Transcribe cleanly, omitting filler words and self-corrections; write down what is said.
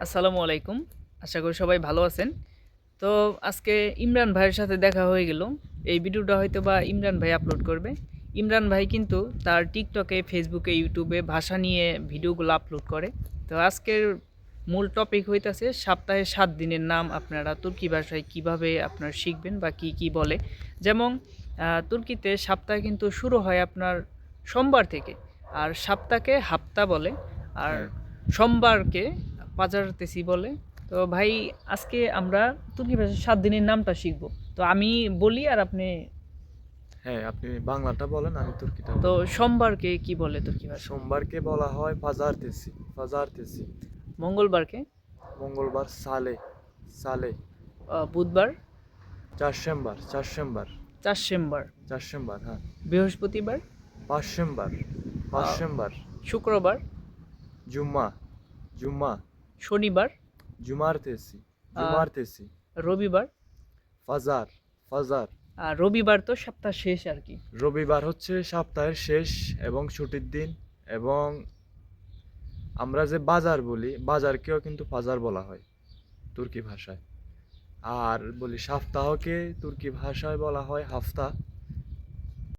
আসসালামু আলাইকুম। আশা করি সবাই ভালো আছেন। তো আজকে ইমরান ভাইয়ের সাথে দেখা হয়ে গেল। এই ভিডিওটা হয়তোবা ইমরান ভাই আপলোড করবে। ইমরান ভাই কিন্তু তার টিকটকে, ফেসবুকে, ইউটিউবে ভাষা নিয়ে ভিডিওগুলো আপলোড করে। তো আজকের মূল টপিক হইতাছে সপ্তাহে ৭ দিনের নাম আপনারা তুর্কি ভাষায় কিভাবে আপনারা শিখবেন বা কি বলে। যেমন তুর্কিতে সপ্তাহ কিন্তু শুরু হয় আপনার সোমবার থেকে। আর সপ্তাহকে হাপ্তা বলে। আর হ্যাঁ, সোমবারকে পাজারতেসি বলে। তো ভাই আজকে আমরা তুর্কি ভাষায় ৭ দিনের নামটা শিখব। তো আমি বলি আর আপনি। হ্যাঁ, আপনি বাংলাটা বলেন, আমি তুর্কিটা তো বলি। সোমবারকে কি বলে তুর্কি ভাষায়? সোমবারকে বলা হয় পাজারতেসি, পাজারতেসি। মঙ্গলবারকে? মঙ্গলবার সালে, সালে। বুধবার? চারশেম্বার, চারশেম্বার, চারশেম্বার। চারশেম্বার, হ্যাঁ। বৃহস্পতিবার? পাঁচশেম্বার, আহ, পাঁচশেম্বার। শুক্রবার? জুম্মা, জুম্মা। শনিবার? জুমারতেসি, আহ, জুমারতেসি। রবিবার? ফাজার, ফাজার। আর রবিবার তো সপ্তাহ শেষ আর কি। রবিবার হচ্ছে সপ্তাহের শেষ এবং ছুটির দিন। এবং আমরা যে বাজার বলি, বাজারকেও কিন্তু বাজার বলা হয় তুর্কি ভাষায়। আর বলি সপ্তাহকে তুর্কি ভাষায় বলা হয় হাফতা।